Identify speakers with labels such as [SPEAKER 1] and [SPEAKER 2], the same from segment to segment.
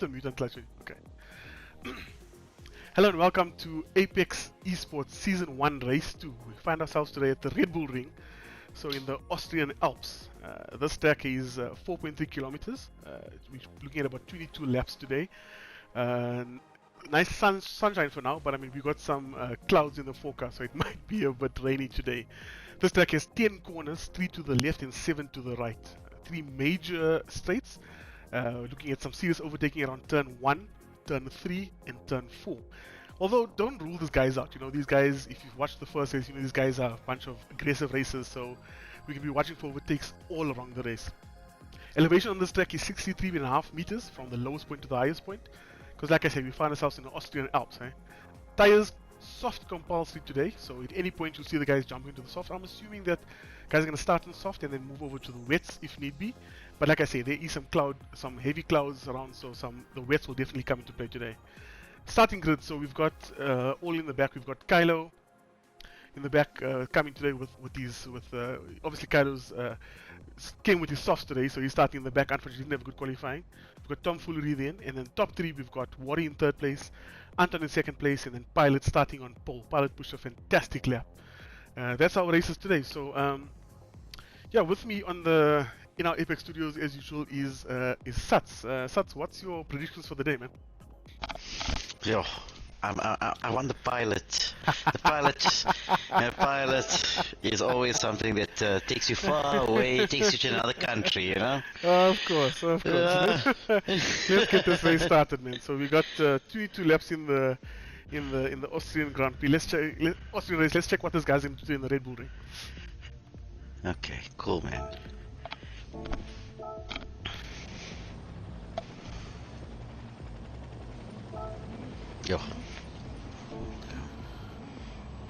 [SPEAKER 1] The mutant clutch. Okay. Hello and welcome to Apex Esports Season 1 Race 2. We find ourselves today at the Red Bull Ring, so in the Austrian Alps. This track is 4.3 kilometers. We're looking at about 22 laps today. Nice sunshine for now, but I mean, we got some clouds in the forecast, so it might be a bit rainy today. This track has 10 corners, 3 to the left and 7 to the right. 3 major straights. Looking at some serious overtaking around turn 1, turn 3 and turn 4. Although don't rule these guys out, you know, these guys, if you've watched the first race, you know these guys are a bunch of aggressive racers, so we can be watching for overtakes all along the race. Elevation on this track is 63.5 meters from the lowest point to the highest point, because like I said, we find ourselves in the Austrian Alps. Tires soft compulsory today, so at any point you'll see the guys jumping into the soft. I'm assuming that guys are going to start in soft and then move over to the wets if need be. But like I say, there is some heavy clouds around, so the wets will definitely come into play today. Starting grid, so we've got all in the back. We've got Kylo in the back coming today with obviously Kylo's came with his softs today, so he's starting in the back. Unfortunately, didn't have a good qualifying. We've got Tom Foolery then, and then top 3 we've got Worry in 3rd place, Anton in 2nd place, and then Pilot starting on pole. Pilot pushed a fantastic lap. That's our races today. So yeah, with me in our Apex studios as usual is Sats. Sats, what's your predictions for the day, man?
[SPEAKER 2] Yo, I want the pilot. The pilot is always something that takes you far away, takes you to another country, you know?
[SPEAKER 1] Of course. Let's get this race started, man. So we got 22 laps in the Austrian Grand Prix. Austrian race. Let's check what this guy's going to do in the Red Bull Ring.
[SPEAKER 2] Okay, cool, man. Yo.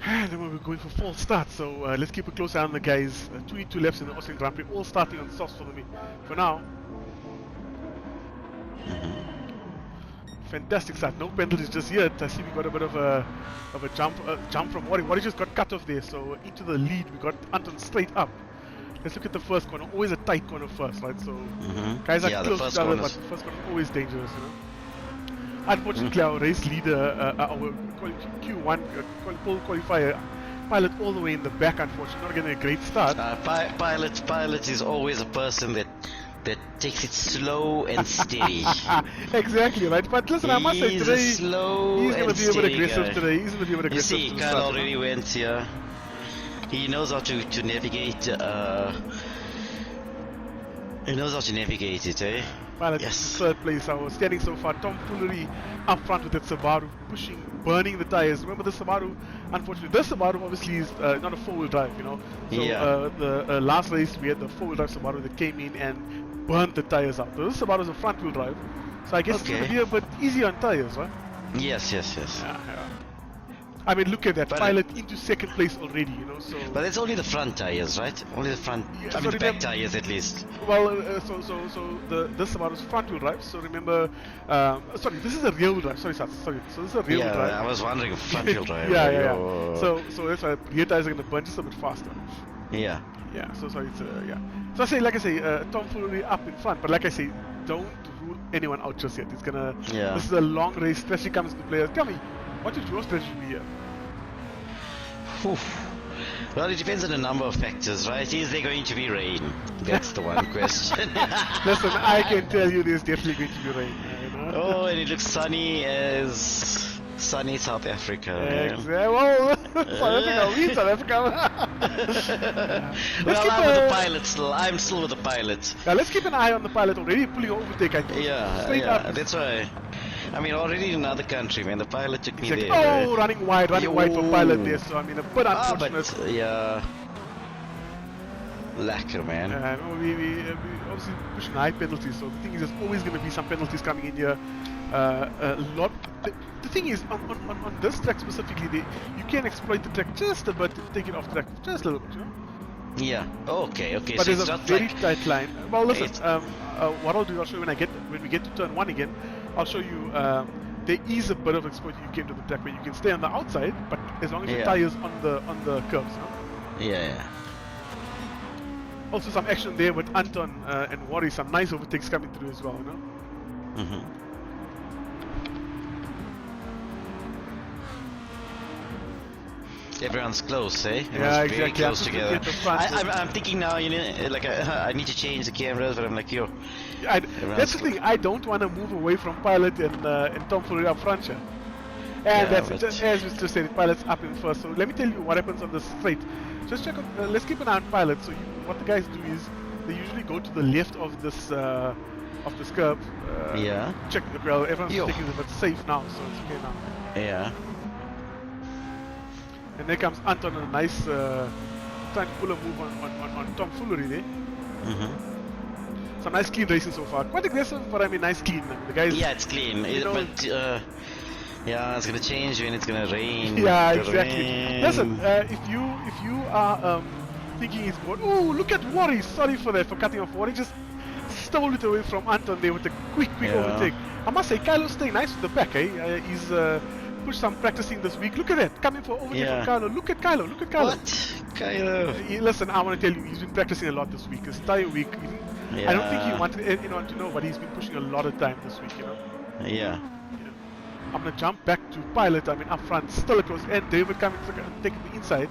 [SPEAKER 1] And then we're going for false start, so let's keep a close eye on the guys. 22 laps in the Austrian Grand Prix, all starting on softs for now. Fantastic start, no penalties just yet. I see we got a bit of a jump from Worry. Worry just got cut off there, so into the lead we got Anton straight up. Let's look at the first corner, always a tight corner first, right? So guys are close to each other, but the first corner is always dangerous, you know. Unfortunately, our race leader, our Q1 pole qualifier, Pilot all the way in the back, unfortunately, not getting a great start.
[SPEAKER 2] Pilot is always a person that takes it slow and steady.
[SPEAKER 1] Exactly, right? But listen, I must say today, he's going to be a bit aggressive today. He's going to be a bit aggressive.
[SPEAKER 2] You see, Kyle already went here. He knows how to navigate. He knows how to navigate it, eh?
[SPEAKER 1] Pilot
[SPEAKER 2] yes.
[SPEAKER 1] in 3rd place. I was standing so far. Tom Foolery up front with that Subaru, burning the tires. Remember the Subaru? Unfortunately, this Subaru obviously is not a 4-wheel drive, you know. So the last race we had the 4-wheel drive Subaru that came in and burned the tires out. So this Subaru is a front-wheel drive, so I guess it's going to be a bit easier on tires, right?
[SPEAKER 2] Yes.
[SPEAKER 1] Yeah. I mean, look at that, Pilot into 2nd place already, you know, so...
[SPEAKER 2] But it's only the front tires, right? Only the front, the back tires at least.
[SPEAKER 1] Well, this Subaru's front wheel drive, so remember... sorry, this is a rear wheel drive, sorry, so this is a rear wheel drive.
[SPEAKER 2] I was wondering, front wheel drive.
[SPEAKER 1] Yeah. So that's why rear tires are going to burn just a bit faster.
[SPEAKER 2] Yeah.
[SPEAKER 1] Yeah, so sorry, it's, yeah. So like I say, Tom Foolery up in front, but like I say, don't rule anyone out just yet. It's gonna...
[SPEAKER 2] Yeah.
[SPEAKER 1] This is a long race, strategy comes into play. Tell me, what would your strategy be here?
[SPEAKER 2] Well, it depends on a number of factors, right? Is there going to be rain? That's the one question.
[SPEAKER 1] Listen, I can tell you there's definitely going to be rain. You know?
[SPEAKER 2] Oh, and it looks sunny as sunny South Africa.
[SPEAKER 1] Exactly. Well, South Africa, we in South Africa.
[SPEAKER 2] Well, I'm with the pilot still. I'm still with the pilot.
[SPEAKER 1] Yeah, let's keep an eye on the pilot already pulling overtake, I think.
[SPEAKER 2] Yeah, that's why. I mean, already in another country, man. The pilot took me there.
[SPEAKER 1] Oh, running wide for Pilot there. So I mean, a bit unfortunate.
[SPEAKER 2] But yeah, lacquer, man.
[SPEAKER 1] We obviously pushing high penalties. So the thing is, there's always going to be some penalties coming in here. A lot. The thing is, on this track specifically, you can exploit the track just a bit, take it off track just a little bit, you know.
[SPEAKER 2] Yeah. Okay.
[SPEAKER 1] But
[SPEAKER 2] so
[SPEAKER 1] there's a very tight line. Well, listen. What I'll do, I'll show you when we get to turn 1 again. I'll show you. There is a bit of exploit you can do the track where you can stay on the outside, but as long as your tires on the curves, you know?
[SPEAKER 2] Yeah.
[SPEAKER 1] Also, some action there with Anton and Worry. Some nice overtakes coming through as well, you know.
[SPEAKER 2] Everyone's close, eh?
[SPEAKER 1] Yeah,
[SPEAKER 2] Everyone's very
[SPEAKER 1] exactly.
[SPEAKER 2] close
[SPEAKER 1] I'm just looking
[SPEAKER 2] together.
[SPEAKER 1] at the front.
[SPEAKER 2] I'm thinking now, you know, like I need to change the cameras, but I'm like, yo,
[SPEAKER 1] That's the thing. I don't want to move away from Pilot and Tom Fury up front here. And
[SPEAKER 2] Yeah,
[SPEAKER 1] that's it.
[SPEAKER 2] but-
[SPEAKER 1] Just, as we just said, Pilot's up in first. So let me tell you what happens on the straight. Just check on. Let's keep an eye on Pilot. So what the guys do is they usually go to the left of this curve.
[SPEAKER 2] Yeah.
[SPEAKER 1] Check. Well, everyone's
[SPEAKER 2] Yo.
[SPEAKER 1] taking it, but safe now, so it's okay now.
[SPEAKER 2] yeah.
[SPEAKER 1] And there comes Anton on a nice trying to pull a move on Tom Foolery there.
[SPEAKER 2] Mm-hmm.
[SPEAKER 1] Some nice clean racing so far. Quite aggressive, but I mean nice clean. I mean, the guys.
[SPEAKER 2] Yeah, it's clean.
[SPEAKER 1] You know-
[SPEAKER 2] But yeah, it's gonna change when it's gonna rain.
[SPEAKER 1] Yeah,
[SPEAKER 2] The
[SPEAKER 1] exactly.
[SPEAKER 2] rain.
[SPEAKER 1] Listen, if you are thinking he's going, oh, look at Worry. Sorry for that, for cutting off Worry. Just stole it away from Anton there with a quick
[SPEAKER 2] Yeah.
[SPEAKER 1] overtake. I must say, Kylo's staying nice with the back, eh? He's pushed some practicing this week. Look at that, coming for overtake
[SPEAKER 2] Yeah.
[SPEAKER 1] from Kylo. Look at Kylo. Look at Kylo.
[SPEAKER 2] What? Kylo.
[SPEAKER 1] Listen, I want to tell you, he's been practicing a lot this week. This entire week. I don't think he
[SPEAKER 2] Yeah.
[SPEAKER 1] wanted anyone to know, but he's been pushing a lot of time this week. You know.
[SPEAKER 2] Yeah.
[SPEAKER 1] I'm gonna jump back to Pilot. I mean, up front, still close, and David coming to taking the inside.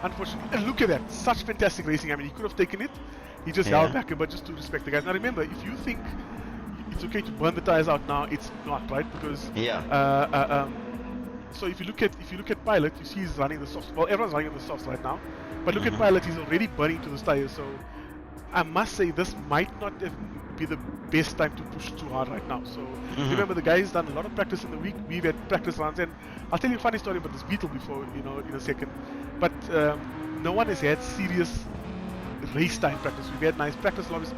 [SPEAKER 1] Unfortunately, and look at that, such fantastic racing. I mean, he could have taken it. He just held
[SPEAKER 2] Yeah.
[SPEAKER 1] back, but just to respect the guys. Now remember, if you think it's okay to burn the tires out now, it's not, right? Because
[SPEAKER 2] Yeah.
[SPEAKER 1] so if you look at Pilot, you see he's running the softs. Well, everyone's running on the softs right now, but look at
[SPEAKER 2] Mhm.
[SPEAKER 1] Pilot. He's already burning to those tires. So I must say this might not be the best time to push too hard right now. So remember, the guy's done a lot of practice in the week. We've had practice runs, and I'll tell you a funny story about this Beetle before, you know, in a second. But no one has had serious race time practice. We've had nice practice lobbies.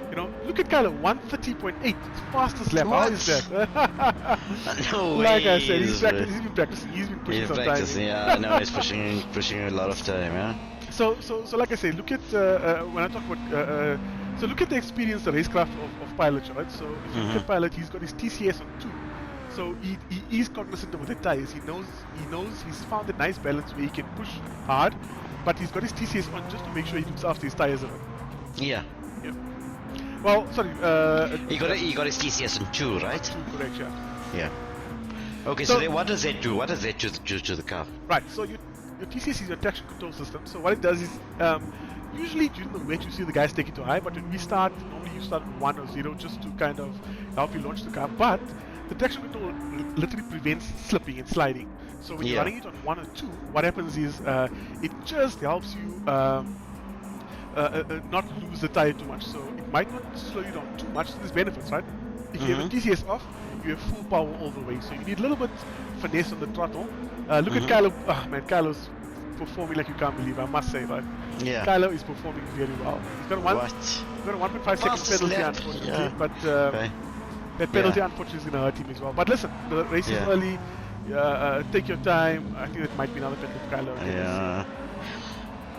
[SPEAKER 1] You know, look at Kylo, 1:30.8, fastest lap. How
[SPEAKER 2] What?
[SPEAKER 1] is that?
[SPEAKER 2] No
[SPEAKER 1] Like I
[SPEAKER 2] way.
[SPEAKER 1] said, he's been practicing. He's been pushing
[SPEAKER 2] He's
[SPEAKER 1] some
[SPEAKER 2] practicing.
[SPEAKER 1] time.
[SPEAKER 2] Yeah. No, he's pushing a lot of time. Yeah.
[SPEAKER 1] So like I say, look at when I talk about so look at the experience, the racecraft of Pilot, right? So if you look at Pilot, he's got his TCS on 2, so he is cognizant of the tires. He knows he's found a nice balance where he can push hard, but he's got his TCS on just to make sure he looks after his tires a bit.
[SPEAKER 2] Yeah.
[SPEAKER 1] Yeah. Well, sorry.
[SPEAKER 2] He got his TCS on 2, right?
[SPEAKER 1] 2, correct, yeah.
[SPEAKER 2] Yeah. Okay.
[SPEAKER 1] So-
[SPEAKER 2] So, then what does that do? What does that do to the car?
[SPEAKER 1] Right, so your TCS is your traction control system. So what it does is, usually during the wet you see the guys take it to high, but when we start, normally you start at 1 or 0 just to kind of help you launch the car. But the traction control literally prevents slipping and sliding. So when you're
[SPEAKER 2] Yeah.
[SPEAKER 1] running it on 1 or 2, what happens is it just helps you not lose the tire too much. So it might not slow you down too much. So there's benefits, right? If you have a TCS off, you have full power all the way. So you need a little bit finesse on the throttle. Look at Kylo. Oh man, Kylo's performing like you can't believe. I must say, right?
[SPEAKER 2] Yeah.
[SPEAKER 1] Kylo is performing very well. He's got
[SPEAKER 2] What?
[SPEAKER 1] a 1.5 second
[SPEAKER 2] Fastest
[SPEAKER 1] penalty,
[SPEAKER 2] lap,
[SPEAKER 1] unfortunately.
[SPEAKER 2] yeah.
[SPEAKER 1] But
[SPEAKER 2] Okay.
[SPEAKER 1] that penalty,
[SPEAKER 2] Yeah.
[SPEAKER 1] unfortunately, is going to hurt him as well. But listen, the race is
[SPEAKER 2] Yeah.
[SPEAKER 1] early. Take your time. I think that might be another penalty for Kylo. Okay, let's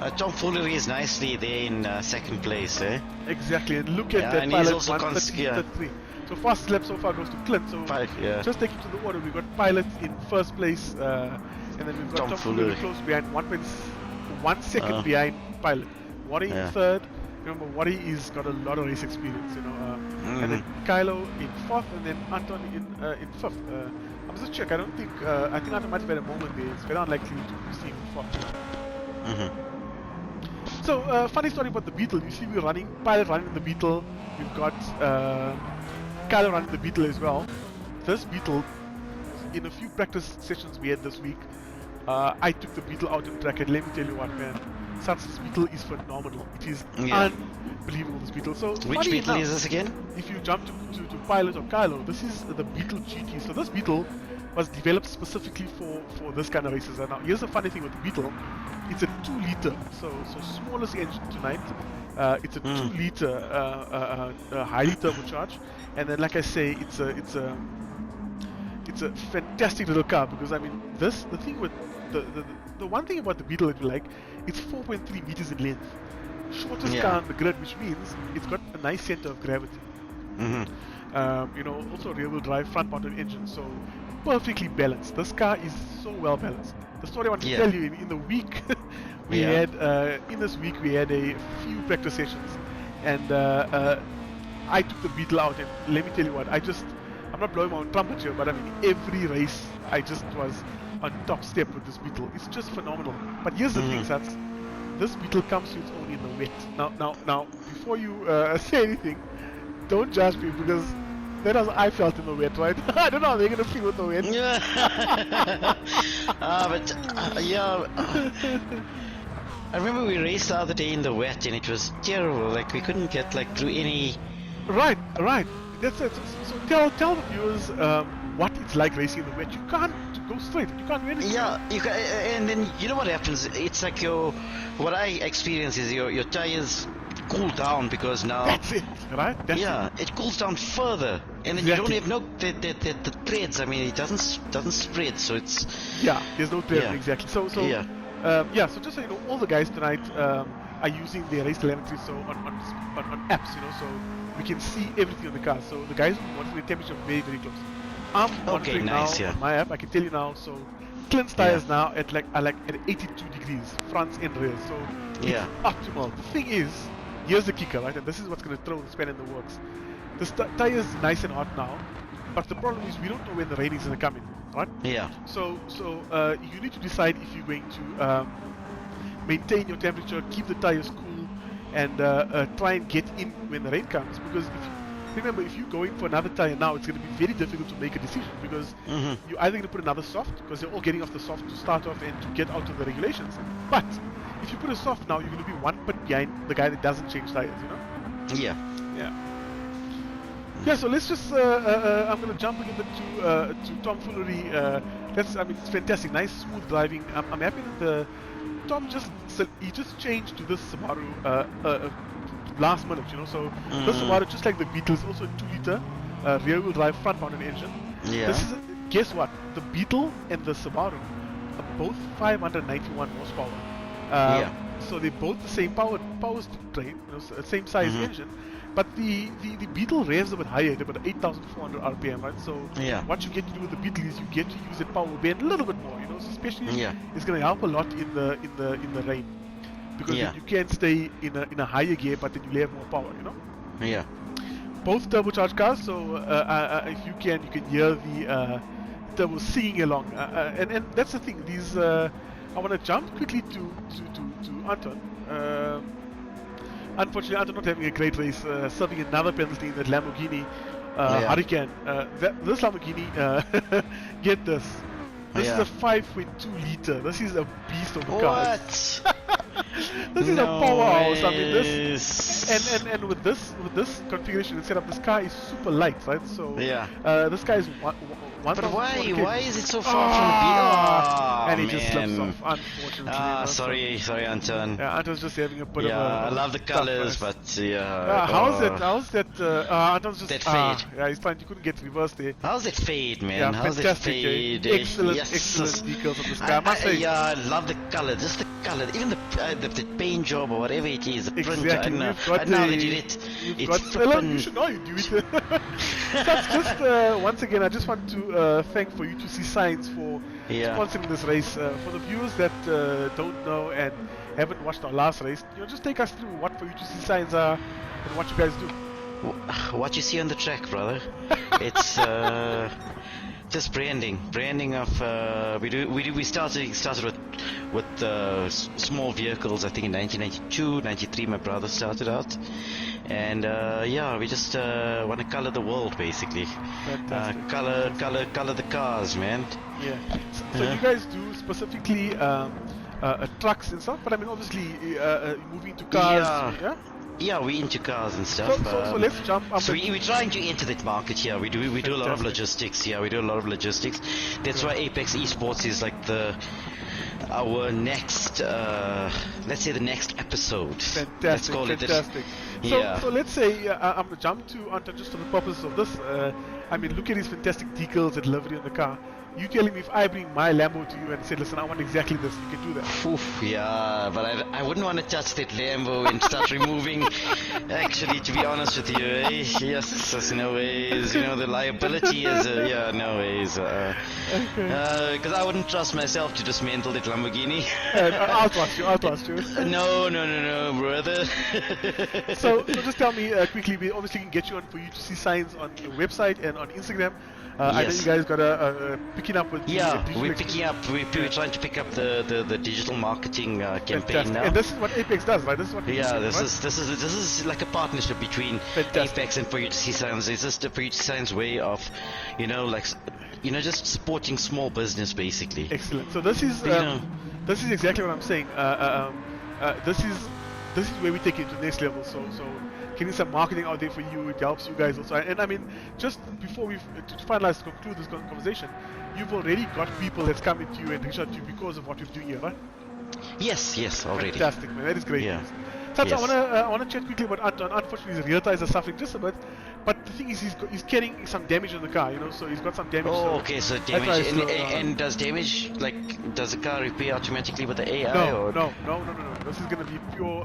[SPEAKER 2] Yeah. Tom Foolery is nicely there in second place, eh?
[SPEAKER 1] see. Exactly. And look at
[SPEAKER 2] Yeah,
[SPEAKER 1] that
[SPEAKER 2] and he's
[SPEAKER 1] Pilot
[SPEAKER 2] also
[SPEAKER 1] 1:33. So fastest lap so far goes to Clint. So
[SPEAKER 2] Yeah.
[SPEAKER 1] just take it to the order. We've got Pilot in first place, and then we've got
[SPEAKER 2] Tom
[SPEAKER 1] Tom Foolery
[SPEAKER 2] Foolery.
[SPEAKER 1] close behind, 1.1 second behind Pilot. Worry in
[SPEAKER 2] Yeah.
[SPEAKER 1] third. Remember, Worry is got a lot of race experience, you know. And then Kylo in fourth, and then Anton in fifth. I'm just check. I think Anton might have had a moment there. It's very unlikely to see him in fourth. So, funny story about the Beetle. You see, we're running Pilot running the Beetle. We've got Kylo running the Beetle as well. This Beetle, in a few practice sessions we had this week, I took the Beetle out on track, and let me tell you what, man, this Beetle is phenomenal. It is
[SPEAKER 2] Yeah.
[SPEAKER 1] unbelievable, this Beetle. So
[SPEAKER 2] Which
[SPEAKER 1] funny
[SPEAKER 2] Beetle
[SPEAKER 1] enough,
[SPEAKER 2] is this again?
[SPEAKER 1] if you jump to Pilot or Kylo, this is the Beetle GT. So this Beetle was developed specifically for this kind of races. And now here's the funny thing with the Beetle. It's a 2-liter, so smallest engine tonight. It's a 2-liter, highly turbocharged, and then like I say, it's a fantastic little car because I mean the thing with the one thing about the Beetle that we like, it's 4.3 meters in length, shortest car on the grid, which means it's got a nice center of gravity. You know, also rear-wheel drive, front-mounted engine, so perfectly balanced. This car is so well balanced. The story I want to tell you in the week, we had in this week we had a few practice sessions, and I took the Beetle out, and let me tell you what, I'm not blowing my own trumpet here, but I mean every race I just was on top step with this Beetle. It's just phenomenal. But here's the thing, Sats. This Beetle comes to its own in the wet. Now, before you say anything, don't judge me because that was I felt in the wet, right? I don't know how they're gonna feel with the wet.
[SPEAKER 2] Yeah. Yeah. I remember we raced the other day in the wet and it was terrible. Like we couldn't get like through any.
[SPEAKER 1] Right. That's it. So tell the viewers what it's like racing in the wet. You can't go straight. You can't do anything.
[SPEAKER 2] Yeah, you can, and then you know what happens? It's like what I experience is your tires cool down because now.
[SPEAKER 1] That's it, right? That's it.
[SPEAKER 2] It cools down further, and then you don't have the threads. I mean, it doesn't spread, so it's.
[SPEAKER 1] Yeah, there's no thread exactly. So
[SPEAKER 2] yeah.
[SPEAKER 1] So just so you know, all the guys tonight are using their race telemetry, so on apps, you know, so we can see everything on the car. So the guys who want the temperature very close. I'm monitoring now on my app. I can tell you now. So Clint's tires now at at 82 degrees, fronts and rears. So it's optimal. The thing is, here's the kicker, right? And this is what's going to throw the span in the works. The tire is nice and hot now, but the problem is we don't know when the rain is going to come in, right?
[SPEAKER 2] Yeah.
[SPEAKER 1] So you need to decide if you're going to maintain your temperature, keep the tires cool, and try and get in when the rain comes. Because if you're going for another tire now, it's going to be very difficult to make a decision because you're either going to put another soft because they're all getting off the soft to start off and to get out of the regulations. But if you put a soft now, you're going to be one pit behind the guy that doesn't change tires, you know? Yeah, so let's just, I'm going to jump a little bit to Tom Foolery. It's fantastic, nice, smooth driving. I'm happy that Tom just changed to this Subaru last minute, you know, so this Subaru, just like the Beetle, is also a 2-liter rear-wheel drive front-mounted engine.
[SPEAKER 2] Yeah.
[SPEAKER 1] Guess what? The Beetle and the Subaru are both 591 horsepower. So they're both the same power train, you know, same size engine. But the Beetle revs a bit higher, at about 8,400 RPM, right? So what you get to do with the Beetle is you get to use that power band a little bit more, you know. So especially it's going to help a lot in the rain because you can stay in a higher gear, but then you have more power, you know.
[SPEAKER 2] Yeah.
[SPEAKER 1] Both turbocharged cars, so if you can hear the turbo singing along, and that's the thing. These I want to jump quickly to Anton. Unfortunately, Anton not having a great race, serving another penalty in that Lamborghini Hurricane. This Lamborghini, get this. This is a 5.2 liter. This is a beast of a car. This is a powerhouse. I mean, this and with this configuration and setup, this car is super light, right? So this car is one.
[SPEAKER 2] But why is it so far from the beat?
[SPEAKER 1] And he just slips off, unfortunately.
[SPEAKER 2] Sorry, Anton.
[SPEAKER 1] Yeah, Anton's just having a bit of a.
[SPEAKER 2] I love the colors, but
[SPEAKER 1] how's that? Anton's just
[SPEAKER 2] that fade.
[SPEAKER 1] Yeah, he's fine. You couldn't get reversed there.
[SPEAKER 2] How's that fade, man?
[SPEAKER 1] Yeah,
[SPEAKER 2] how's
[SPEAKER 1] fantastic.
[SPEAKER 2] that fade?
[SPEAKER 1] Excellent decals on this car.
[SPEAKER 2] I love the color, just the color, even the paint job or whatever it is, the print.
[SPEAKER 1] Exactly.
[SPEAKER 2] I know that you did.
[SPEAKER 1] You should know you do it. That's just once again, I just want to thank for U2C Science for sponsoring this race. For the viewers that don't know and haven't watched our last race, you know, just take us through what for U2C Science are and what you guys do.
[SPEAKER 2] What you see on the track, brother. It's just branding of we started with small vehicles. I think in 1992, 93 my brother started out, and we just want to color the world basically.
[SPEAKER 1] Fantastic.
[SPEAKER 2] Color the cars, man.
[SPEAKER 1] Yeah. So you guys do specifically trucks and stuff, but I mean obviously moving to cars.
[SPEAKER 2] Yeah, we're into cars and stuff.
[SPEAKER 1] So let's jump up.
[SPEAKER 2] So we're trying to enter that market here. We do a lot of logistics. Yeah, we do a lot of logistics. That's why Apex Esports is like our next, let's say the next episode.
[SPEAKER 1] Fantastic,
[SPEAKER 2] let's call
[SPEAKER 1] fantastic.
[SPEAKER 2] It.
[SPEAKER 1] So let's say I'm gonna jump to Anton just for the purpose of this. I mean, look at these fantastic decals and livery on the car. You telling me if I bring my Lambo to you and say, listen, I want exactly this, you can do that?
[SPEAKER 2] Oof, yeah, but I wouldn't want to touch that Lambo and start removing Actually, to be honest with you, yes, there's no ways. You know, the liability is, yeah, no ways. Because I wouldn't trust myself to dismantle that Lamborghini.
[SPEAKER 1] I'll trust you. I'll trust you.
[SPEAKER 2] No, brother.
[SPEAKER 1] So just tell me quickly. We obviously can get you on for you to see signs on your website and on Instagram. I know you guys got picking up with
[SPEAKER 2] we're picking up. We're trying to pick up the digital marketing campaign
[SPEAKER 1] Fantastic.
[SPEAKER 2] now.
[SPEAKER 1] And this is what Apex does, right? This is what
[SPEAKER 2] this is like a partnership between Apex and For You to See Signs. It's just a For You to See Signs way of, just supporting small business basically.
[SPEAKER 1] Excellent. So this is exactly what I'm saying. This is where we take it to the next level. So getting some marketing out there for you, it helps you guys also. And I mean, just before to finalize, to conclude this conversation, you've already got people that's coming to you and reached out to you because of what you're doing here, right?
[SPEAKER 2] Yes, already.
[SPEAKER 1] Fantastic, man. That is great news. Tats,
[SPEAKER 2] Yes.
[SPEAKER 1] I wanna chat quickly about Anton. Unfortunately, his rear tires are suffering just a bit, but the thing is, he's carrying some damage on the car, so he's got some damage.
[SPEAKER 2] Oh, okay, so damage. And does damage, does the car repair automatically with the AI?
[SPEAKER 1] No. This is gonna be pure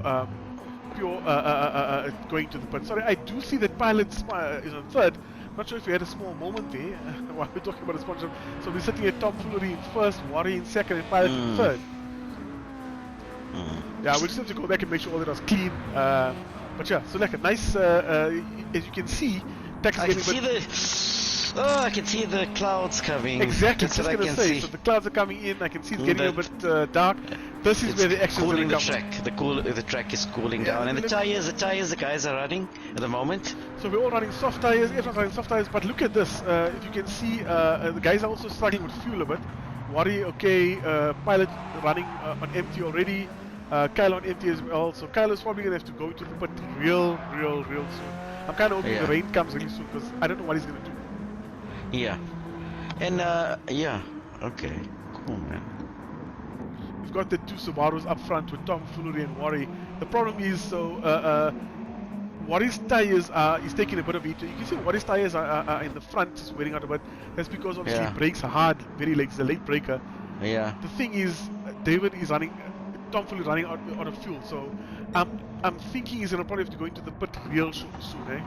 [SPEAKER 1] going to the pit. Sorry, I do see that Pilot is on third. Not sure if we had a small moment there while we're talking about a sponsor. So we're sitting at Tom Foolery in first, Worry in second, and Pilot in third. Yeah, we just have to go back and make sure all that was clean. But yeah, so like a nice, as you can see, Tax is getting
[SPEAKER 2] I can see the clouds coming.
[SPEAKER 1] Exactly,
[SPEAKER 2] That's what I can
[SPEAKER 1] say.
[SPEAKER 2] see.
[SPEAKER 1] So the clouds are coming in. I can see it's getting a bit dark. This is where the action is
[SPEAKER 2] cooling
[SPEAKER 1] going
[SPEAKER 2] the
[SPEAKER 1] to come.
[SPEAKER 2] track. The track is cooling down, and the guys are running at the moment.
[SPEAKER 1] So we're all running soft tires. Everyone's running soft tires. But look at this. If you can see, the guys are also struggling with fuel a bit. Worry, okay. Pilot running on empty already. Kyle on empty as well. So Kyle is probably gonna have to go to the pit real soon. I'm kind of hoping the rain comes really soon because I don't know what he's gonna do.
[SPEAKER 2] Yeah, and okay, cool, man.
[SPEAKER 1] We've got the two Subarus up front with Tom Foolery and Worry. The problem is, Worry's tires is taking a bit of heat. You can see Worry's tires are in the front, just wearing out a bit. That's because obviously it brakes hard, very late. It's a late breaker.
[SPEAKER 2] Yeah.
[SPEAKER 1] The thing is, David is running, Tom Foolery running out of fuel. So I'm thinking he's gonna probably have to go into the pit real soon, eh?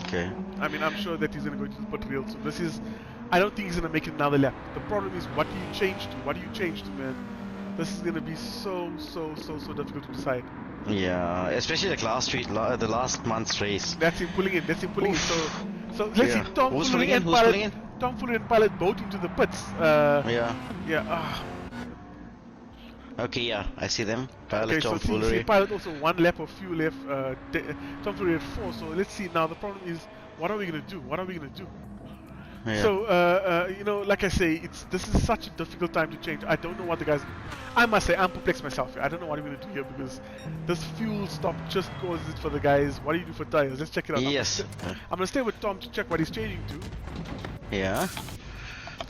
[SPEAKER 2] Okay.
[SPEAKER 1] I mean, I'm sure that he's going to go into the pit real soon. This is, I don't think he's going to make it another lap. The problem is, what do you change to? What do you change to, man? This is going to be so difficult to decide.
[SPEAKER 2] Yeah, especially the last month's race.
[SPEAKER 1] That's him pulling in. So let's see Tom Foolery and Pilot both into the pits.
[SPEAKER 2] Okay, yeah, I see them. Pilot,
[SPEAKER 1] okay,
[SPEAKER 2] Tom
[SPEAKER 1] so
[SPEAKER 2] Foolery.
[SPEAKER 1] see Pilot also 1 lap of fuel left. Tom Foolery at 4. So let's see now. The problem is, what are we gonna do?
[SPEAKER 2] Yeah.
[SPEAKER 1] So like I say, this is such a difficult time to change. I don't know what the guys. I must say, I'm perplexed myself. I don't know what I'm gonna do here because this fuel stop just causes it for the guys. What do you do for tires? Let's check it out.
[SPEAKER 2] Yes.
[SPEAKER 1] I'm gonna stay with Tom to check what he's changing to.
[SPEAKER 2] Yeah.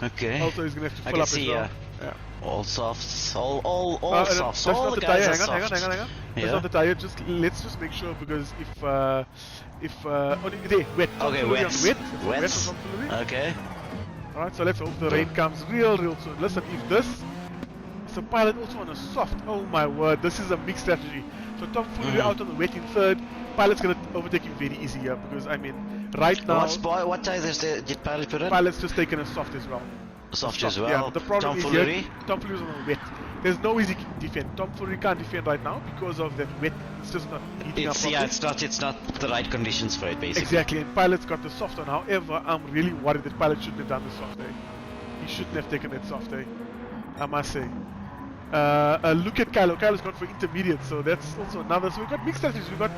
[SPEAKER 2] Okay.
[SPEAKER 1] Also, he's gonna have to fill up as well. Yeah.
[SPEAKER 2] All softs, all softs.
[SPEAKER 1] That's
[SPEAKER 2] all
[SPEAKER 1] not the
[SPEAKER 2] guys
[SPEAKER 1] tire.
[SPEAKER 2] are
[SPEAKER 1] Hang on. That's not the tire. Let's just make sure because if there, wet.
[SPEAKER 2] Okay, wet. Okay.
[SPEAKER 1] Alright, so let's hope the rain comes real soon. Listen, if this is a Pilot also on a soft, oh my word, this is a mixed strategy. So Tom Foolery out on the wet in third. Pilot's gonna overtake him very easy here because I mean, right now.
[SPEAKER 2] What tires did Pilot put in?
[SPEAKER 1] Pilot's just taken a soft as well.
[SPEAKER 2] Soft as well.
[SPEAKER 1] Yeah, the problem
[SPEAKER 2] Tom
[SPEAKER 1] is
[SPEAKER 2] Foolery?
[SPEAKER 1] Tom Foolery's on the wet. There's no way he can defend. Tom Foolery can't defend right now because of that wet. It's just not heating up properly.
[SPEAKER 2] It's not the right conditions for it, basically.
[SPEAKER 1] Exactly, and Pilot's got the soft on. However, I'm really worried that Pilot shouldn't have done the soft, He shouldn't have taken that soft, I must say. Look at Kylo. Kylo's gone for intermediate, so that's also another. So we've got mixed strategies. We've got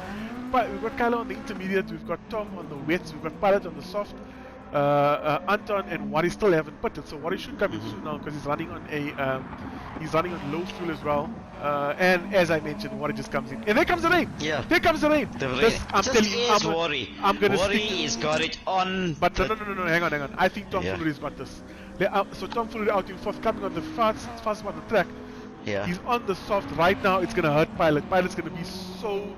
[SPEAKER 1] Kylo on the intermediate. We've got Tom on the wets. We've got Pilot on the soft. Anton and Worry still haven't pitted, so Worry should come in soon now because he's running on low fuel as well. And as I mentioned, Worry just comes in, and there comes the rain.
[SPEAKER 2] Yeah,
[SPEAKER 1] there comes the rain.
[SPEAKER 2] I'm telling you, Worry.
[SPEAKER 1] I'm gonna
[SPEAKER 2] Worry has got it on.
[SPEAKER 1] But no, hang on. I think Tom Foolery's got this. So Tom Foolery out in fourth, coming on the fast part of the track.
[SPEAKER 2] Yeah,
[SPEAKER 1] he's on the soft right now. It's gonna hurt Pilot. Pilot's gonna be so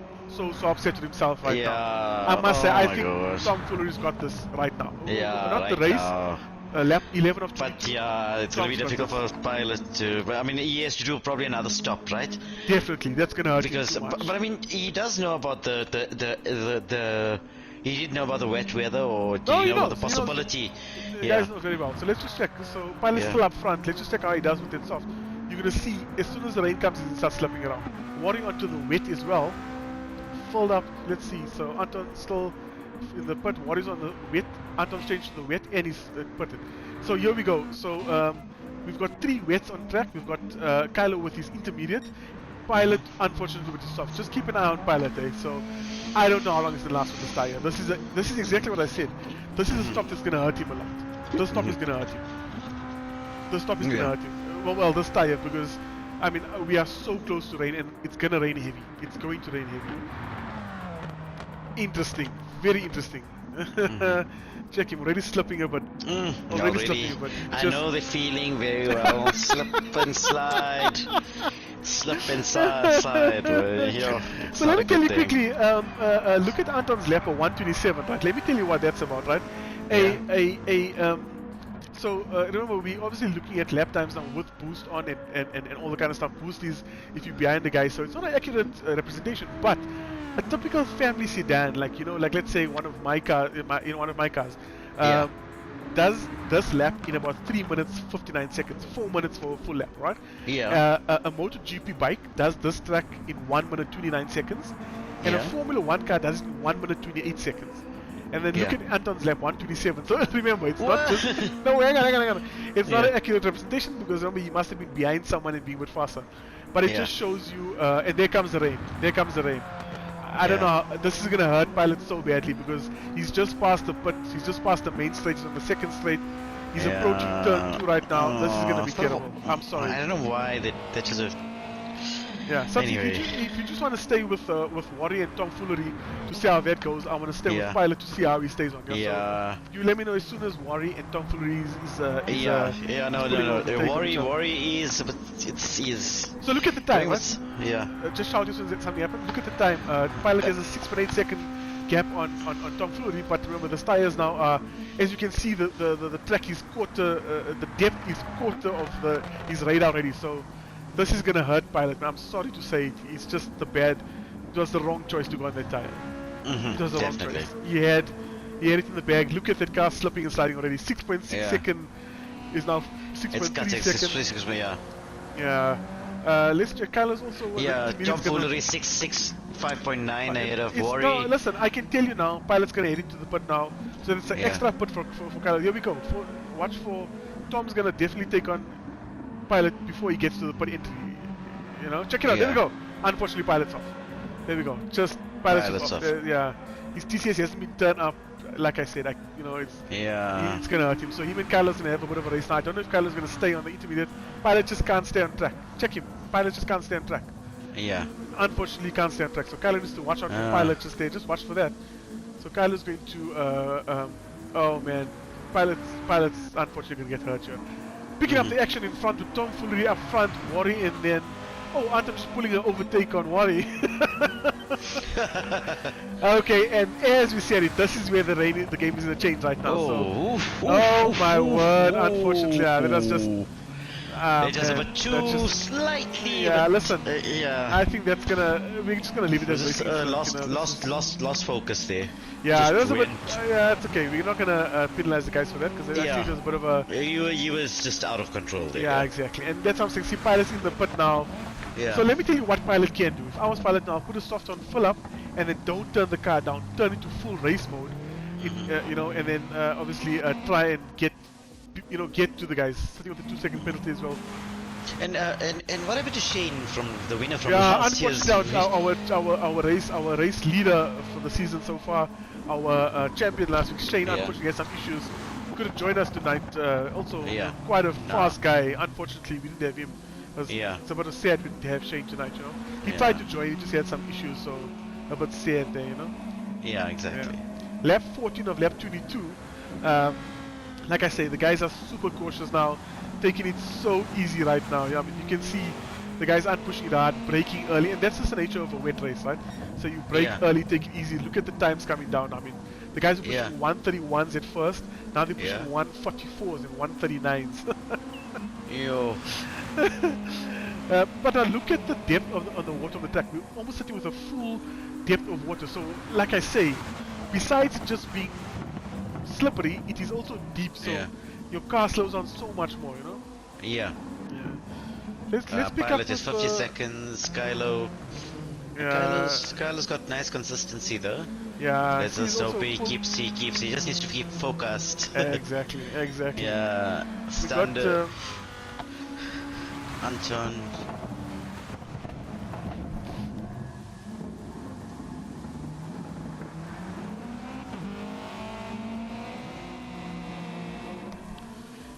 [SPEAKER 1] upset with himself right now. I must say, I think Tom Foolery's got this right now.
[SPEAKER 2] Yeah,
[SPEAKER 1] not
[SPEAKER 2] right
[SPEAKER 1] the race,
[SPEAKER 2] now.
[SPEAKER 1] lap 11 of 22.
[SPEAKER 2] But yeah, it's going to be
[SPEAKER 1] Tom's
[SPEAKER 2] difficult
[SPEAKER 1] got
[SPEAKER 2] for a pilot to. But I mean, he has to do probably another stop, right?
[SPEAKER 1] Definitely, that's gonna hurt
[SPEAKER 2] Because,
[SPEAKER 1] him too much.
[SPEAKER 2] but I mean, he does know about the. He didn't know about the wet weather, or did
[SPEAKER 1] No,
[SPEAKER 2] he
[SPEAKER 1] he
[SPEAKER 2] know about
[SPEAKER 1] knows.
[SPEAKER 2] the possibility?
[SPEAKER 1] The
[SPEAKER 2] Yeah.
[SPEAKER 1] guys know very well. So let's just check. So pilot's
[SPEAKER 2] Yeah.
[SPEAKER 1] still up front. Let's just check how he does with it soft. You're gonna see as soon as the rain comes, he starts slipping around. Warring onto the wet as well. Filled up. Let's see. So Anton's still in the pit. Warrior's on the wet. Anton's changed to the wet, and he's pitted. So here we go. So we've got 3 wets on track. We've got Kylo with his intermediate. Pilot, unfortunately, with his soft. Just keep an eye on Pilot, eh? So I don't know how long it's gonna last with this tire. This is exactly what I said. This is a stop that's gonna hurt him a lot. This stop is gonna hurt him. This stop is gonna hurt him. Well, this tire, because I mean we are so close to rain, and it's gonna rain heavy. It's going to rain heavy. Interesting, very interesting. Check him, already slipping a bit. Already slipping a bit.
[SPEAKER 2] I know the feeling very well. Slip and slide. Slip and slide.
[SPEAKER 1] So let me tell you quickly, look at Anton's lap of 127, right? Let me tell you what that's about, right? So remember, we obviously looking at lap times now with boost on and all the kind of stuff. Boost is if you're behind the guy, so it's not an accurate representation, but a typical family sedan, like like let's say one of my cars, does this lap in about 3 minutes 59 seconds, 4 minutes for a full lap, right?
[SPEAKER 2] Yeah.
[SPEAKER 1] A MotoGP bike does this track in 1 minute 29 seconds, and a Formula 1 car does it in 1 minute 28 seconds. And then look at Anton's lap 127. So remember, it's not just no, hang on. It's not an accurate representation, because remember he must have been behind someone and being a bit faster. But it just shows you. And there comes the rain. There comes the rain. I don't know. This is gonna hurt Pilot so badly, because he's just past the pit. He's just past the main straight. He's on the second straight. He's approaching turn 2 right now. This is gonna be terrible. I'm sorry.
[SPEAKER 2] I don't know why that just a.
[SPEAKER 1] Yeah, so
[SPEAKER 2] Anyway.
[SPEAKER 1] if you just want to stay with Warrior and Tom Foolery to see how that goes, I want to stay with Pilot to see how he stays on. So you let me know as soon as Warrior and Tom Foolery is
[SPEAKER 2] no. Worry is, but is.
[SPEAKER 1] So look at the time.
[SPEAKER 2] Just
[SPEAKER 1] shout as soon as something happens. Look at the time. Pilot has a 6.8 second gap on Tom Foolery, but remember the tires now are, as you can see, the track is quarter, the depth is quarter of his radar already. So this is gonna hurt Pilot. I'm sorry to say, it's just it was the wrong choice to go on that tire. It was the wrong choice. He had it in the bag. Look at that car slipping and sliding already. 6.6 second is now 6.3 seconds. Let's check. Kylo's also
[SPEAKER 2] Tom Foolery 5.9 ahead of Worry.
[SPEAKER 1] No, listen, I can tell you now, Pilot's gonna head into the pit now. So it's an extra pit for Kylo. Here we go. Watch for Tom's gonna definitely take on Pilot before he gets to the pit entry. Check it out. There we go. Unfortunately, Pilot's off. There we go. Just Pilot's off. His TCS hasn't been turned up. Like I said, it's gonna hurt him. So him and Kylo's gonna have a bit of a race now. I don't know if Kylo's gonna stay on the intermediate. Pilot just can't stay on track. Check him. Pilot just can't stay on track. Unfortunately, can't stay on track. So Kylo needs to watch out for Pilot just there. Just watch for that. So Kylo's going to. Oh man, Pilot's unfortunately gonna get hurt here. Picking up the action in front with Tom Foolery up front, Worry, and then Anton's pulling an overtake on Worry. Okay, and as we said it, this is where the game is gonna change right now. Oh my word! Unfortunately, that was just.
[SPEAKER 2] They just have a too slightly.
[SPEAKER 1] Yeah, listen. I think we're just gonna leave it as
[SPEAKER 2] just lost focus there.
[SPEAKER 1] Yeah, that was a bit. It's okay. We're not gonna penalize the guys for that, because actually it was a bit of a.
[SPEAKER 2] He was just out of control there.
[SPEAKER 1] Yeah, exactly, and that's what I'm saying. See, Pilot's in the pit now. So let me tell you what Pilot can do. If I was Pilot now, put a soft on, fill up, and then don't turn the car down. Turn it to full race mode. And then obviously try and get to the guys. Sitting with the 2-second penalty as well.
[SPEAKER 2] And what happened to Shane from the winner from last year's?
[SPEAKER 1] Unfortunately, our race leader for the season so far, our champion last week, Shane, unfortunately had some issues. Couldn't join us tonight. Quite a fast guy. Unfortunately, we didn't have him. It's a bit sad we didn't have Shane tonight. He tried to join, he just had some issues, so a bit sad there.
[SPEAKER 2] Yeah, exactly.
[SPEAKER 1] Lap 14 of lap 22. Like I say, the guys are super cautious now, taking it so easy right now. I mean, you can see the guys aren't pushing it hard, braking early, and that's just the nature of a wet race, right? So you brake early, take it easy. Look at the times coming down. I mean, The guys were pushing
[SPEAKER 2] Yeah.
[SPEAKER 1] 131s at first. Now they're pushing
[SPEAKER 2] Yeah.
[SPEAKER 1] 144s and 139s.
[SPEAKER 2] Yo.
[SPEAKER 1] But now look at the depth on the water on the track. We're almost sitting with a full depth of water. So, like I say, besides just being slippery, it is also deep. So
[SPEAKER 2] Yeah.
[SPEAKER 1] your car slows down so much more, you know.
[SPEAKER 2] Yeah.
[SPEAKER 1] Yeah. Let's pick up
[SPEAKER 2] Pilot is
[SPEAKER 1] with,
[SPEAKER 2] 50 seconds. Kylo.
[SPEAKER 1] Yeah.
[SPEAKER 2] Kylo's got nice consistency though.
[SPEAKER 1] Yeah.
[SPEAKER 2] Let's
[SPEAKER 1] he's
[SPEAKER 2] just hope
[SPEAKER 1] also
[SPEAKER 2] he
[SPEAKER 1] full-
[SPEAKER 2] keeps. He just needs to keep focused.
[SPEAKER 1] Exactly. Exactly.
[SPEAKER 2] Yeah.
[SPEAKER 1] We got.
[SPEAKER 2] Standard. Anton.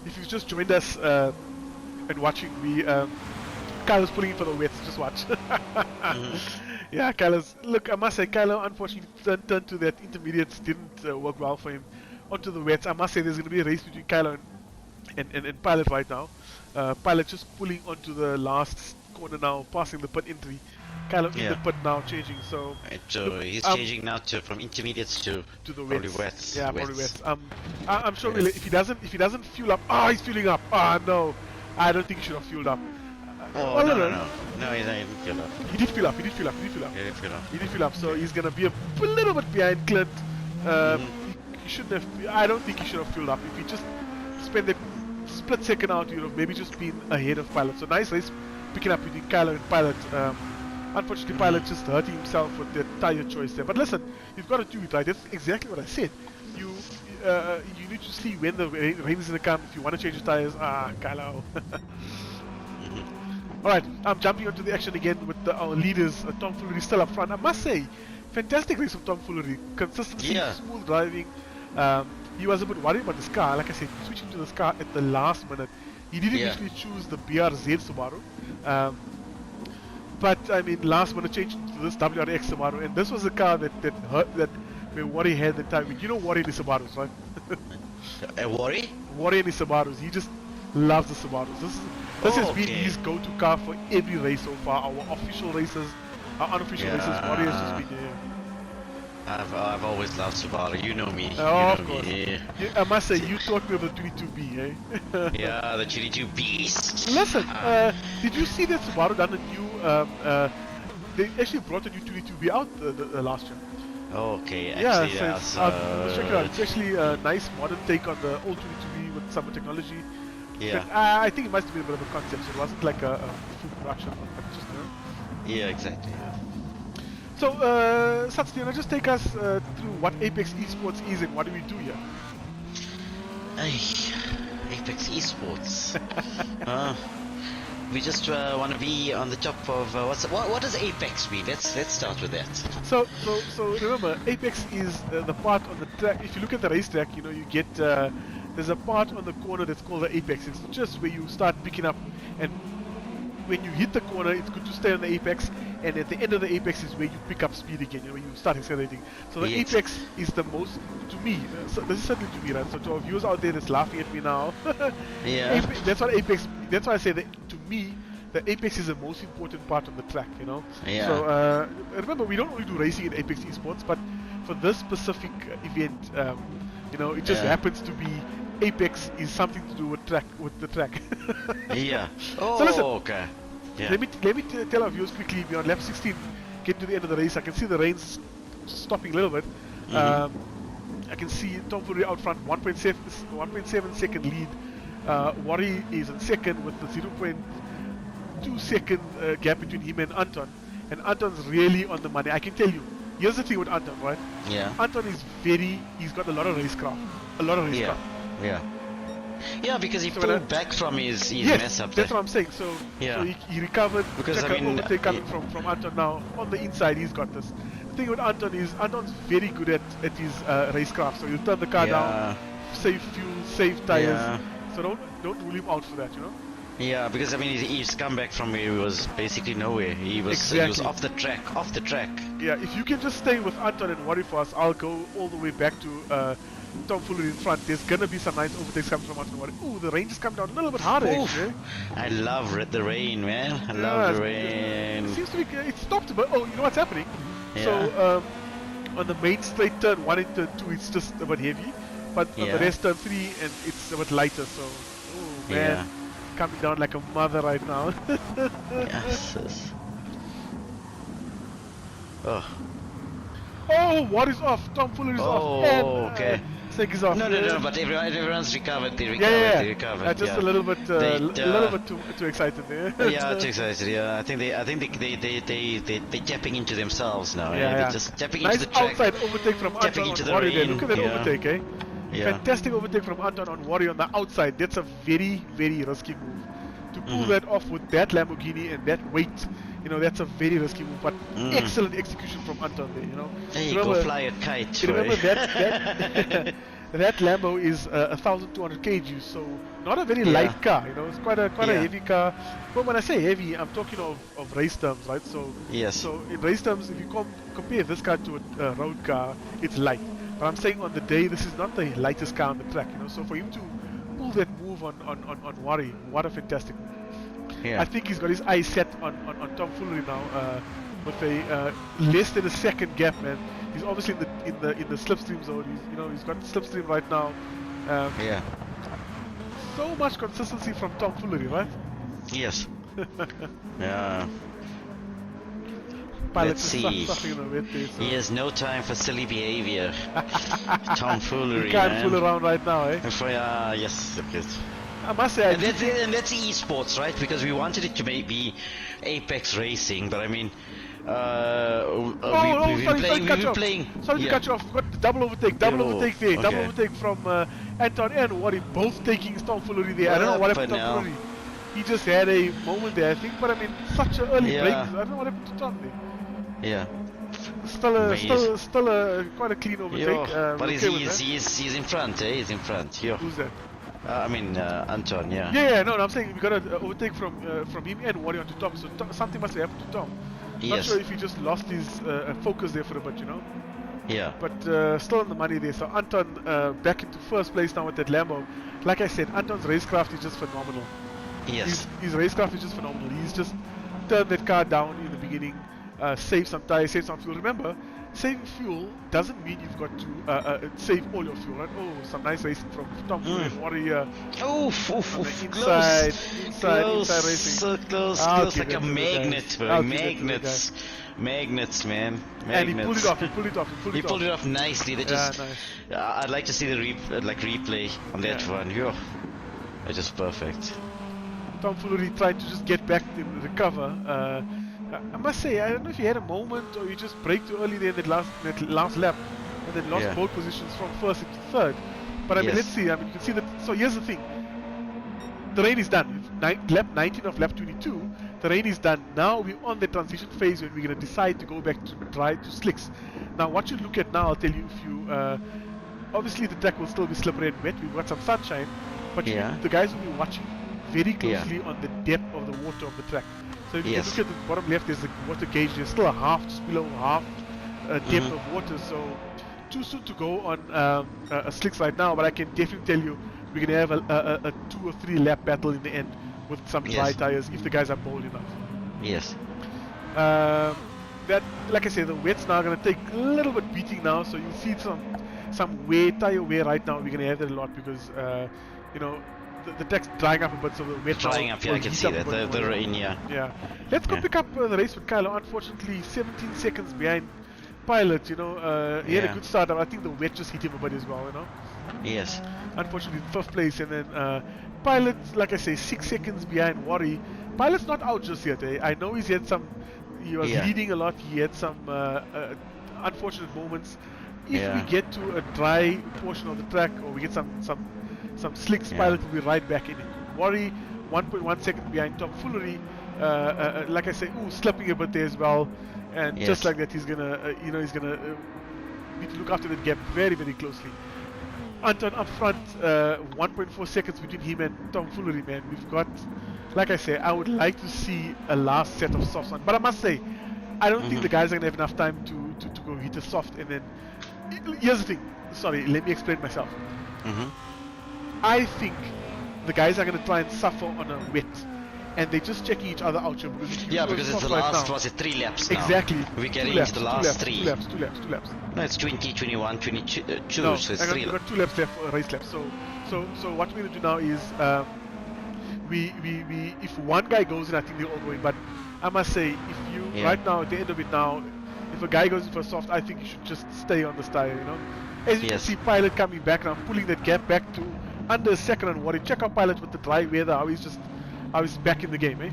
[SPEAKER 1] If you've just joined us and watching, Kylo's pulling in for the wets. Just watch. Yeah, Kylo's. Look, I must say, Kylo unfortunately turned to that intermediates didn't work well for him. Onto the wets. I must say, there's going to be a race between Kylo and Pilot right now. Pilot just pulling onto the last corner now, passing the pit entry. Kylo in the pit now, changing. So
[SPEAKER 2] So he's changing now from intermediates to
[SPEAKER 1] the
[SPEAKER 2] probably
[SPEAKER 1] wets.
[SPEAKER 2] wets.
[SPEAKER 1] Yeah, probably
[SPEAKER 2] wets.
[SPEAKER 1] wets. I'm sure really, if he doesn't fuel up. He's fueling up. No, I don't think he should have fueled up.
[SPEAKER 2] Oh, no, he didn't fill up.
[SPEAKER 1] He did fill up.
[SPEAKER 2] He did fill up.
[SPEAKER 1] So he's gonna be a little bit behind Clint. He shouldn't have. I don't think he should have fueled up. If he just spent that split second out, you know, maybe just been ahead of Pilot. So nice race picking up between Kylo and Pilot. Unfortunately, Pilot just hurting himself with the tire choice there. But listen, you've got to do it right. That's exactly what I said. You need to see when the rain is gonna come. If you want to change your tires, Kylo. Alright, I'm jumping onto the action again with our leaders, Tom Foolery still up front. I must say, fantastic race from Tom Foolery. Consistency, smooth driving. He was a bit worried about this car. Like I said, switching to this car at the last minute. He did initially choose the BRZ Subaru. But I mean, last minute changed to this WRX Subaru, and this was a car that where Worry had the time. You know Worry in his Subarus, right?
[SPEAKER 2] Worry?
[SPEAKER 1] Worry in his Subarus. He just loves the Subarus. This has been his go-to car for every race so far. Our official races, our unofficial races, Worry has just been there.
[SPEAKER 2] I've always loved Subaru. You know me.
[SPEAKER 1] Of course. I must say, you taught me of the 22B, eh?
[SPEAKER 2] Yeah, the 22 Beast.
[SPEAKER 1] Listen, did you see that Subaru done a new? They actually brought a new 22B out the last year.
[SPEAKER 2] Okay,
[SPEAKER 1] Let's
[SPEAKER 2] actually,
[SPEAKER 1] check it out. It's actually a nice modern take on the old 22B with some technology.
[SPEAKER 2] Yeah.
[SPEAKER 1] I think it must have been a bit of a concept, so it wasn't like a full production. Just,
[SPEAKER 2] yeah, exactly.
[SPEAKER 1] So, Satya, just take us through what Apex Esports is and what do we do here?
[SPEAKER 2] Apex Esports. We just want to be on the top of what does Apex mean? Let's start with that.
[SPEAKER 1] So remember, Apex is the part on the track. If you look at the racetrack, you know you get there's a part on the corner that's called the Apex. It's just where you start picking up, and when you hit the corner, it's good to stay on the Apex. And at the end of the Apex is where you pick up speed again, you know, when you start accelerating. So the Apex is the most, to me, so this is certainly to me, right? So to our viewers out there that's laughing at me now, that's what Apex, that's why I say that to me, the Apex is the most important part of the track, you know?
[SPEAKER 2] Yeah.
[SPEAKER 1] So remember, we don't only do racing in Apex Esports, but for this specific event, you know, it just happens to be Apex is something to do with the track.
[SPEAKER 2] Yeah. Oh,
[SPEAKER 1] so listen,
[SPEAKER 2] okay. Yeah.
[SPEAKER 1] Let me tell our viewers quickly, beyond lap 16, get to the end of the race. I can see the rain's stopping a little bit. I can see Tom Foolery out front, 1.7 second lead. Worry is in second with the 0.2 second gap between him and Anton. And Anton's really on the money. I can tell you. Here's the thing with Anton, right?
[SPEAKER 2] Yeah.
[SPEAKER 1] Anton is he's got a lot of racecraft.
[SPEAKER 2] Yeah. Yeah, because he pulled back from his mess up there.
[SPEAKER 1] That's what I'm saying. So he recovered.
[SPEAKER 2] Because
[SPEAKER 1] overtake coming from Anton now. On the inside, he's got this. The thing with Anton is Anton's very good at his racecraft. So he'll turn the car down, save fuel, save tires. So don't rule him out for that, you know.
[SPEAKER 2] Yeah, because I mean he's come back from where he was basically nowhere. He was off the track.
[SPEAKER 1] Yeah, if you can just stay with Anton and Worry for us, I'll go all the way back to Tom Foolery in front. There's gonna be some nice overtakes coming from Anton and Worry. Ooh, the rain just come down a little bit harder actually.
[SPEAKER 2] I love the rain, man. I love the rain.
[SPEAKER 1] It seems to be it stopped, but you know what's happening?
[SPEAKER 2] Yeah.
[SPEAKER 1] So on the main straight turn 1 and turn 2, it's just a bit heavy, but on the rest turn 3 and it's a bit lighter. So, oh man, coming down like a mother right now.
[SPEAKER 2] Yes. Oh.
[SPEAKER 1] Oh, what is off? Tom Fuller is off. And,
[SPEAKER 2] okay.
[SPEAKER 1] Snake is off.
[SPEAKER 2] No, but everyone's recovered. They recovered.
[SPEAKER 1] Just a little bit, too excited there.
[SPEAKER 2] Yeah, too excited. Yeah, I think they're tapping into themselves now. They're just tapping into the track.
[SPEAKER 1] Nice outside overtake from Anton on Warrior there. Look at that overtake, eh?
[SPEAKER 2] Yeah.
[SPEAKER 1] Fantastic overtake from Anton on Warrior on the outside. That's a very, very risky move. To pull that off with that Lamborghini and that weight, that's a very risky move, but excellent execution from Anton there,
[SPEAKER 2] Hey, go fly a kite.
[SPEAKER 1] Remember that that Lambo is 1,200 kg, so not a very light car, it's quite a heavy car. But when I say heavy, I'm talking of race terms, right? So So in race terms, if you compare this car to a road car, it's light. But I'm saying on the day, this is not the lightest car on the track, So for him to pull that move on Wari, what a fantastic move. I think he's got his eyes set on Tom Foolery now, with a less than a second gap, man. He's obviously in the slipstream zone. He's got slipstream right now. So much consistency from Tom Foolery, right?
[SPEAKER 2] Yes. Yeah.
[SPEAKER 1] Let's
[SPEAKER 2] see. He has no time for silly behavior. Tom Foolery.
[SPEAKER 1] He can't fool around right now, eh?
[SPEAKER 2] Yes.
[SPEAKER 1] I must say,
[SPEAKER 2] and that's esports, right? Because we wanted it to be Apex Racing, but I mean, we've been playing.
[SPEAKER 1] Sorry to cut you off. Got the double overtake there. Okay. Double overtake from Anton and Wari, both taking Tom Foolery there. I don't know what happened to Tom Foolery. He just had a moment there, I think, but I mean, such an early break. I don't know what happened to Tom there.
[SPEAKER 2] Yeah.
[SPEAKER 1] Still quite a clean overtake.
[SPEAKER 2] But he's in front, eh? He's in front.
[SPEAKER 1] Who's that?
[SPEAKER 2] I mean, Anton,
[SPEAKER 1] No, I'm saying we got an overtake from him and Warrior onto Tom, so something must have happened to Tom. Not sure if he just lost his focus there for a bit,
[SPEAKER 2] Yeah.
[SPEAKER 1] But still on the money there, so Anton back into first place now with that Lambo. Like I said, Anton's racecraft is just phenomenal.
[SPEAKER 2] Yes.
[SPEAKER 1] His racecraft is just phenomenal. He's just turned that car down in the beginning, saved some tires, saved some fuel. Remember, saving fuel doesn't mean you've got to save all your fuel, right? Oh, some nice racing from Tom and Warrior. Inside racing.
[SPEAKER 2] So close, like a magnet, magnets, man.
[SPEAKER 1] And he pulled it off.
[SPEAKER 2] He pulled it off nicely.
[SPEAKER 1] Nice.
[SPEAKER 2] I'd like to see the replay on that one. It's just perfect.
[SPEAKER 1] Tom Foolery tried to just get back and recover. I must say, I don't know if he had a moment or you just brake too early there in that last lap and then lost both positions from first into third. But I mean, let's see. I mean, you can see that. So here's the thing: the rain is done. Lap 19 of lap 22. The rain is done. Now we're on the transition phase when we're going to decide to go back to dry to slicks. Now, what you look at now, I'll tell you. If you obviously the track will still be slippery and wet. We've got some sunshine, but the guys will be watching very closely on the depth of the water of the track. So if you look at the bottom left, there's the water gauge. There's still just below half depth of water. So too soon to go on a slicks right now. But I can definitely tell you we're gonna have a 2 or 3 lap battle in the end with some dry tires if the guys are bold enough.
[SPEAKER 2] Yes.
[SPEAKER 1] That, like I said, the wet's now gonna take a little bit beating now. So you'll see some tire wear right now. We're gonna have that a lot because the track's drying up a bit, so the wet
[SPEAKER 2] drying up. Yeah, I can see that the rain. Yeah.
[SPEAKER 1] Let's go pick up the race with Kylo. Unfortunately, 17 seconds behind Pilot. He had a good start, but I think the wet just hit him a bit as well.
[SPEAKER 2] Yes.
[SPEAKER 1] Unfortunately, 5th place, and then Pilot, like I say, 6 seconds behind Wari. Pilot's not out just yet. I know he was leading a lot. He had some unfortunate moments. If we get to a dry portion of the track, or we get some slicks, Pilot will be right back in it. Wari, 1.1 second behind Tom Foolery. Like I say, slipping a bit there as well. And just like that, he's gonna need to look after that gap very, very closely. Anton up front, 1.4 seconds between him and Tom Foolery, man. We've got, like I say, I would like to see a last set of softs on. But I must say, I don't think the guys are gonna have enough time to go hit a soft. And then, here's the thing. Sorry, let me explain myself. I think the guys are going to try and suffer on a wet and they're just checking each other out here because
[SPEAKER 2] Yeah, because it's the last, was it 3 laps now?
[SPEAKER 1] Exactly.
[SPEAKER 2] We're getting
[SPEAKER 1] 2 laps,
[SPEAKER 2] into the
[SPEAKER 1] 2
[SPEAKER 2] last
[SPEAKER 1] laps,
[SPEAKER 2] 3.
[SPEAKER 1] 2 laps, 2 laps, 2 laps.
[SPEAKER 2] No, it's 20, 21, 22,
[SPEAKER 1] No,
[SPEAKER 2] so it's
[SPEAKER 1] hang on,
[SPEAKER 2] 3
[SPEAKER 1] we've
[SPEAKER 2] laps.
[SPEAKER 1] got 2 laps left for a race lap. So what we're gonna do now is we if one guy goes in, I think they're all going. But I must say, if you right now at the end of it now, if a guy goes in for a soft, I think you should just stay on this tire. You know, as you can see, Pilot coming back now, pulling that gap back to under a second on Worry. Check out Pilot with the dry weather. How he's back in the game, eh?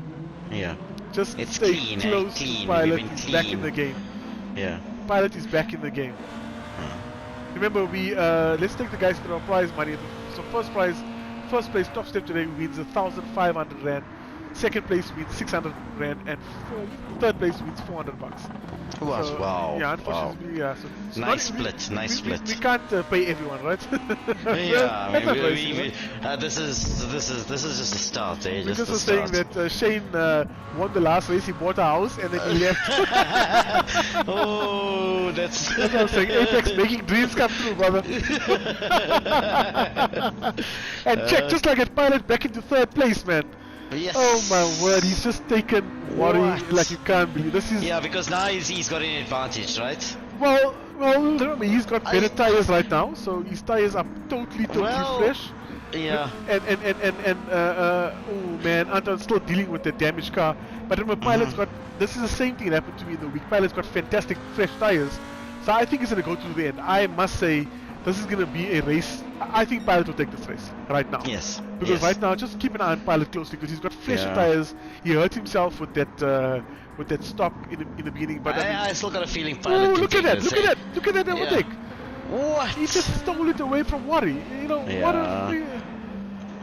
[SPEAKER 2] Yeah.
[SPEAKER 1] Just
[SPEAKER 2] it's
[SPEAKER 1] stay
[SPEAKER 2] clean,
[SPEAKER 1] close
[SPEAKER 2] clean.
[SPEAKER 1] to Pilot. He's
[SPEAKER 2] Clean.
[SPEAKER 1] back in the game.
[SPEAKER 2] Yeah.
[SPEAKER 1] Pilot is back in the game. Remember, we let's take the guys to our prize money. So first place top step today wins 1,500 rand. Second place wins 600 rand, and third place wins 400 bucks. So,
[SPEAKER 2] wow.
[SPEAKER 1] Yeah, unfortunately, yeah. So
[SPEAKER 2] nice split, nice split.
[SPEAKER 1] We can't pay everyone, right?
[SPEAKER 2] Yeah, I mean,
[SPEAKER 1] racing, right?
[SPEAKER 2] this is just a start, eh?
[SPEAKER 1] We just
[SPEAKER 2] a
[SPEAKER 1] were saying that Shane won the last race. He bought a house and then he left.
[SPEAKER 2] Oh, that's
[SPEAKER 1] what I'm saying. Apex making dreams come true, brother. And check, just like that, Pilot back into third place, man.
[SPEAKER 2] Yes.
[SPEAKER 1] Oh my word, he's just taken Worry like you can't believe. This is
[SPEAKER 2] because now he's got an advantage, right?
[SPEAKER 1] Well, remember, he's got better tires right now, so his tires are totally fresh.
[SPEAKER 2] Yeah.
[SPEAKER 1] And oh man, Anton's still dealing with the damaged car. But remember, Pilot's got, this is the same thing that happened to me in the week. Pilot's got fantastic fresh tires, so I think he's gonna go to the end. I must say, this is gonna be a race. I think Pilot will take this race right now.
[SPEAKER 2] Yes.
[SPEAKER 1] Because right now, just keep an eye on Pilot closely because he's got fresh tires. He hurt himself with that stop in the beginning. But
[SPEAKER 2] I still got a feeling Pilot.
[SPEAKER 1] Oh, look at that! Look at that overtake!
[SPEAKER 2] What?
[SPEAKER 1] He just stole it away from Worry. You know what a.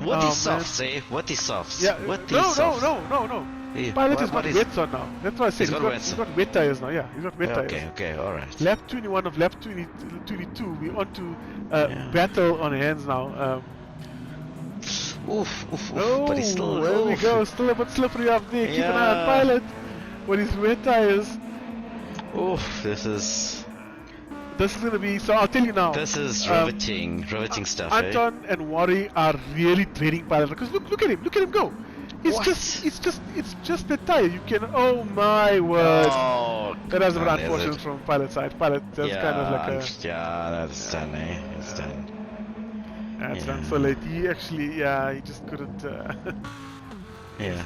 [SPEAKER 2] What is softs, eh? What is softs?
[SPEAKER 1] Yeah.
[SPEAKER 2] What
[SPEAKER 1] no.
[SPEAKER 2] Yeah.
[SPEAKER 1] Pilot has got wets on now. That's what I said. He's got wet tires now. Yeah, he's got wet tires.
[SPEAKER 2] Okay, alright.
[SPEAKER 1] Lap 21 of lap 22. We're on to battle on hands now.
[SPEAKER 2] Oof.
[SPEAKER 1] Oh,
[SPEAKER 2] But he's still.
[SPEAKER 1] There we go. Still a bit slippery up there. Keep an eye on Pilot with his wet tires.
[SPEAKER 2] Oof, this is
[SPEAKER 1] gonna be. So I'll tell you now.
[SPEAKER 2] This is riveting stuff.
[SPEAKER 1] Anton and Worry are really dreading Pilot because look at him go. It's just the tire. You can. Oh my word!
[SPEAKER 2] Oh,
[SPEAKER 1] that was a bit unfortunate from Pilot's side. Pilot, that's kind of like a.
[SPEAKER 2] Yeah, that's done. Eh? It's done.
[SPEAKER 1] That's done so late. He actually, he just couldn't.
[SPEAKER 2] Yeah.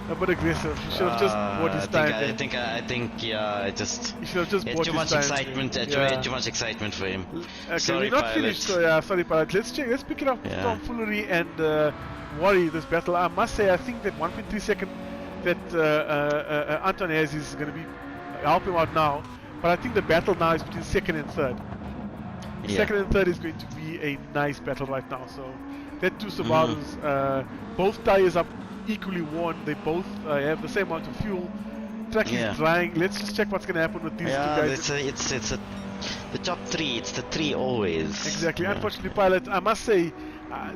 [SPEAKER 1] A bit aggressive. He should have just bought his time.
[SPEAKER 2] I think, yeah, just.
[SPEAKER 1] He should have just bought
[SPEAKER 2] too
[SPEAKER 1] his
[SPEAKER 2] much
[SPEAKER 1] time.
[SPEAKER 2] Excitement. Too much excitement for him.
[SPEAKER 1] Okay,
[SPEAKER 2] sorry,
[SPEAKER 1] we're not
[SPEAKER 2] Pilot.
[SPEAKER 1] finished. So yeah, sorry, Pilot. Let's pick it up with Tom Foolery and Worry this battle. I must say, I think that 1.3 second that Anton has is going to be help him out now. But I think the battle now is between second and third. Second and third is going to be a nice battle right now. So that two Subarus, both tires are equally worn. They both have the same amount of fuel. Track is drying. Let's just check what's going to happen with these two guys.
[SPEAKER 2] It's the top three. It's the three always.
[SPEAKER 1] Exactly. Unfortunately, Pilot, I must say,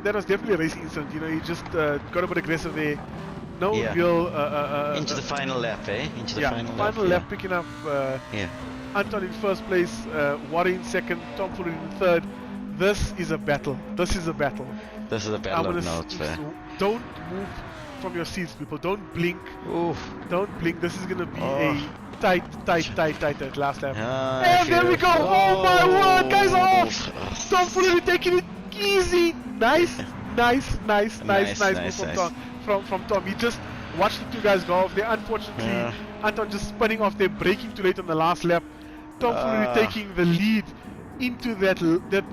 [SPEAKER 1] that was definitely a racing incident. You know, he just got a bit aggressive there. No real.
[SPEAKER 2] Into the final lap, eh? Into the
[SPEAKER 1] final lap, picking up. Anton in first place, Worry in second, Tom Foolery in third. This is a battle. This is a battle of notes. Don't move from your seats, people. Don't blink.
[SPEAKER 2] Oof.
[SPEAKER 1] Don't blink. This is gonna be a tight last lap. And there we go. Oh my word, guys are off. Tom Foolery taking it easy. Nice move from Tom. He just watched the two guys go off there. Unfortunately, Anton just spinning off there, braking too late on the last lap. Tom Foolery taking the lead into that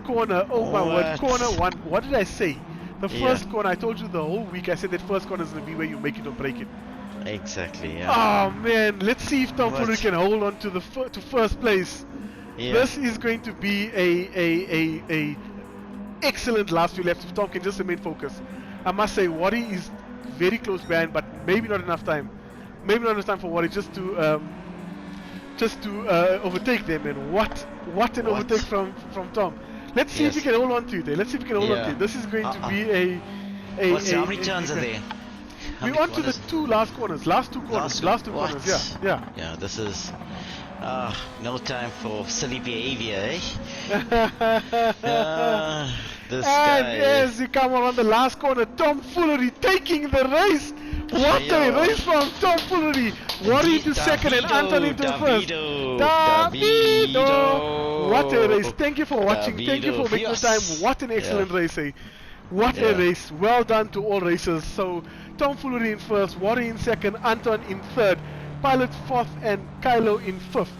[SPEAKER 1] corner. Oh my word, corner one. What did I say? The first corner, I told you the whole week, I said that first corner is going to be where you make it or break it.
[SPEAKER 2] Exactly,
[SPEAKER 1] Oh man, let's see if Tom Foolery can hold on to to first place. This is going to be a excellent last few laps if Tom can just remain focused. I must say, Worry is very close behind, but maybe not enough time. Maybe not enough time for Worry just to overtake them. And what an overtake from Tom. Let's see if we can hold on to it. Let's see if we can hold on to it. This is going to be
[SPEAKER 2] how many turns are there?
[SPEAKER 1] We're on to the last two corners.
[SPEAKER 2] Yeah, this is no time for silly behavior, eh? This
[SPEAKER 1] And
[SPEAKER 2] guy.
[SPEAKER 1] as you come around the last corner, Tom Foolery taking the race. What a race from Tom Foolery. Worry into second and Anton into first. Davido. What a race. Thank you for watching. Thank you for making the time. What an excellent race, eh? What a race. Well done to all racers. So Tom Foolery in first, Worry in second, Anton in third, Pilot fourth, and Kylo in fifth.